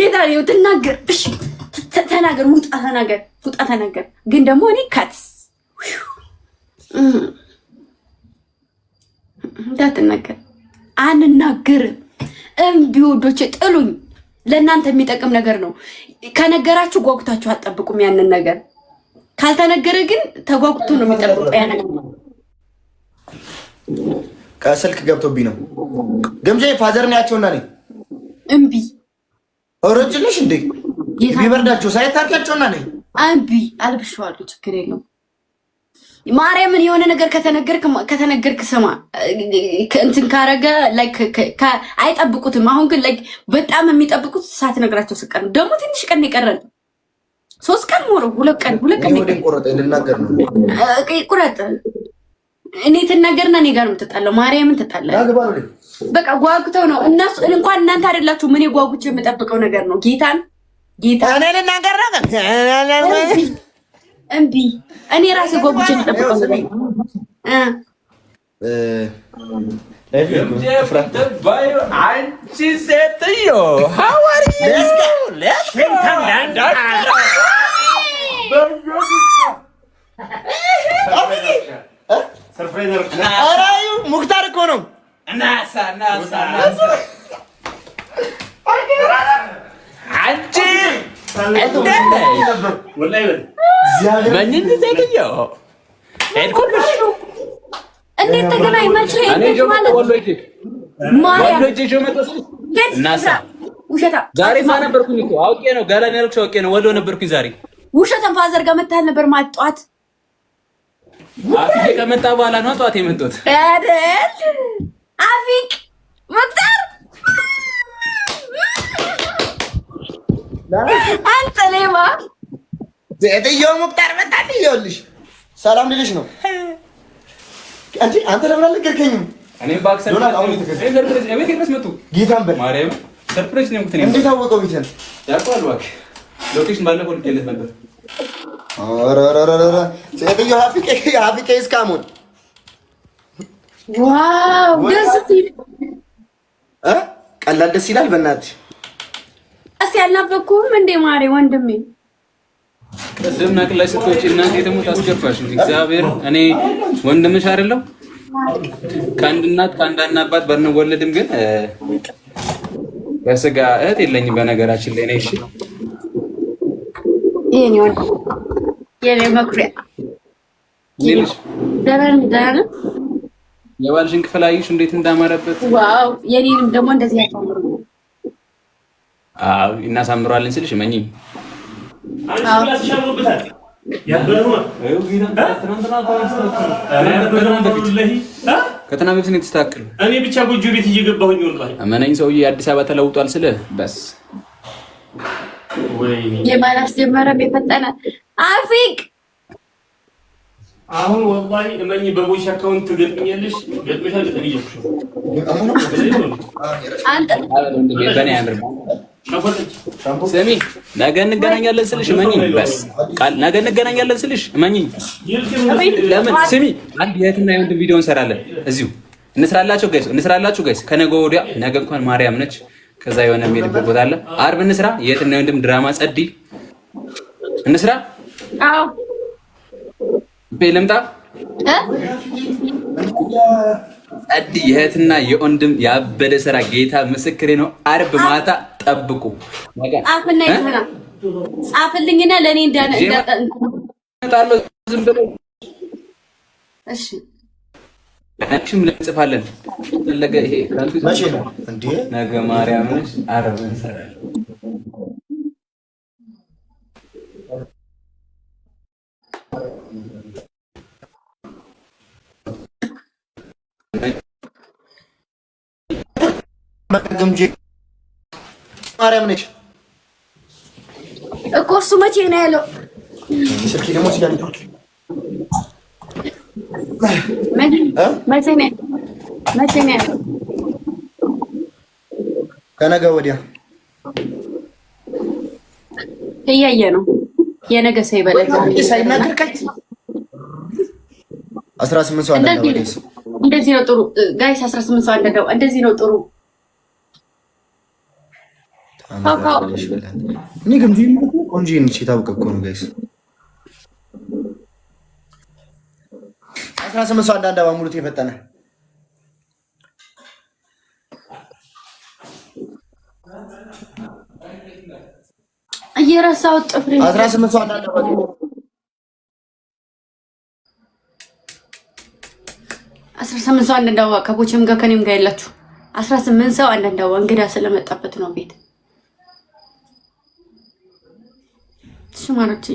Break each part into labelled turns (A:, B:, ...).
A: ጌታ ነው ተናገር። እሺ ተናገር፣ ውጣ ተናገር። ግን ደግሞ እኔ ካትስ እንዳትናገር አንናገርም። እምቢ ወዶቼ ጥሉኝ። ለእናንተ የሚጠቅም ነገር ነው። ከነገራችሁ ጓጉታችሁ አትጠብቁም። ያንን ነገር ካልተነገረ ግን ተጓጉቶ ነው የሚጠብቀው። ያንን
B: ከስልክ ገብቶብኝ ነው ግምጄ ፋዘር ነው ያቸውና ነኝ
A: እምቢ
B: ወረጅልሽ እንዴ ቢበርዳቸው ሳይታርቃቸውና ነኝ
A: እምቢ አልብሽዋለሁ። ችግር የለውም። ማርያምን የሆነ ነገር ከተነገርክ ስማ። እንትን ካረገ ላይክ አይጠብቁትም። አሁን ግን ላይክ በጣም የሚጠብቁት ሳትነግራቸው ስቀር ነው። ደግሞ ትንሽ ቀን ይቀራል። 3 ቀን ሞሮ 2 ቀን
B: ቆረጠ እንድናገር ነው።
A: ቁረጥ። እኔ ትናገርና እኔ ጋር የምትጣለው ማርያምን ትጣላለህ። በቃ ጓጉተው ነው እነሱ። እንኳን እናንተ አይደላችሁ ምን ጓጉቼ የምጠብቀው ነገር ነው። ጌታ
B: እኔ ልናገር ነው።
A: እምቢ እኔ ራሴ ጓጉቼ የምጠብቀው ነገር ነው።
C: አንቺ ሴትዮ ሐዋሪ
B: ሙክታር እኮ ነው።
C: አንቺ መኝት ሴትዮ ሄድኩልሽ።
A: እንዴት ተገናኛችሁ?
C: ዛሬ ማ ነበርኩኝ እኮ አውቄ ነው። ገላን ያልኩሽ አውቄ ነው። ወሎ ነበርኩኝ ዛሬ።
A: ውሸተን ፋዘር ጋር መታል ነበር ማጥቷት።
C: አፍቄ ከመጣ በኋላ ነው ጧት የመጣሁት
A: አይደል? አፍቅ ሙክታር አንተ ሌባ
B: ሴትዮ ሙክታር መጣት ይኸውልሽ ሰላም ልልሽ ነው። አንተ ለምን አልነገርከኝም?
C: እኔም ባክሰን ሰርፕራይዝ እቤቴ ድረስ መጡ።
B: ጌታን በል
C: ማርያም ሰርፕራይዝ ነው የምትነኝ።
B: እንዴት አወቀው? ቤተን
C: ያውቀዋል። እባክህ ሎኬሽን ባለፈው ልኬለት ነበር።
B: ኧረ ሴትዮ ሀፊቄ እስካሞን
A: ዋው ደስ ሲል
B: ቀላል ደስ ይላል። በእናትሽ
A: እስቲ አልናፈኩም እንዴ ማሬ ወንድሜ?
C: ቅድም ነቅለሽ ስትወጪ እናቴ የተሞት አስገፋሽ እንጂ እግዚአብሔር እኔ ወንድምሽ አይደለም። ከአንድ እናት ከአንድ አባት ባንወለድም ግን በስጋ እህት የለኝም። በነገራችን ላይ ነኝ። እሺ
A: የኔ ወንድ የኔ መኩሪያ
C: ሌሎች
A: ደረን
C: የባልሽን ክፍል አየሽ እንዴት እንዳማረበት?
A: ዋው የኔንም ደግሞ እንደዚህ ያሳምሩ።
C: አዎ እናሳምረዋለን ስልሽ መኝኝ ከትናንት በፊት ነው የተስተካከለው።
D: እኔ ብቻ ጎጆ ቤት እየገባሁኝ ወላሂ
C: አመነኝ። ሰውዬ አዲስ አበባ ተለውጧል ስለ በስ
D: ወይኔ
A: የማላስ ጀመረ በፈጠነ አፊቅ
D: አሁን ወላሂ እመኝ በቦሽ አካውንት ገጥሚያለሽ ገጥመሻል። ገጥሚያለሽ
A: አንተ
C: በኔ ያምር ስሚ ነገ እንገናኛለን ስልሽ እመኚኝ። በስ ቃል ነገ እንገናኛለን ስልሽ እመኚኝ። ለምን ስሚ አንድ የእህትና የወንድም ቪዲዮ እንሰራለን እዚሁ እንስራላችሁ ጋይስ ከነገ ወዲያ ነገ እንኳን ማርያም ነች። ከዛ የሆነ የሚሄድበት ቦታ አለ። ዓርብ እንስራ የእህትና የወንድም ድራማ ጸዲ እንስራ።
A: አዎ
C: በለምጣ ጸዲ የእህትና የወንድም ያበደ ስራ ጌታ ምስክሬ ነው። ዓርብ ማታ ጠብቁ።
A: ጻፍና ይተና ጻፍልኝና ለኔ
C: እንዳጣጣሉ ዝም ብሎ እሺ አንቺም ለጽፋለን ፈለገ ይሄ ካንቱ
B: መቼ ነው እንዴ?
C: ነገ ማርያም ነሽ። ዓርብ እንሰራለን።
B: ግምጄ ማርያም ነች
A: እኮ እሱ መቼ ነው ያለው?
B: ስልኬ ደግሞ ሲጋር
A: መቼ ነው ያለው?
B: ከነገ ወዲያ
A: እያየ ነው። የነገ ሰው ይበላል።
B: ሳይናገር 18 ሰው አለ።
A: እንደዚህ ነው ጥሩ ጋይስ። 18 ሰው አለ። እንደዚህ ነው ጥሩ።
B: እኔ ግን ቆንጆ ነች የታወቀ እኮ ነው ጋይስ 18 ሰው አንዳንድ አባሙሉት የፈጠነ
A: እየረሳው ጥፍሬ
B: 18 ሰው አንዳንድ አባሙሉት
A: 18 ሰው አንዳንድ አባ ከቦቼም ጋር ከኔም ጋር ያላችሁ 18 ሰው አንዳንድ አባ እንግዳ ስለመጣበት ነው ቤት ሽማሮች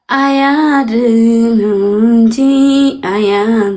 A: አያድን እንጂ አያን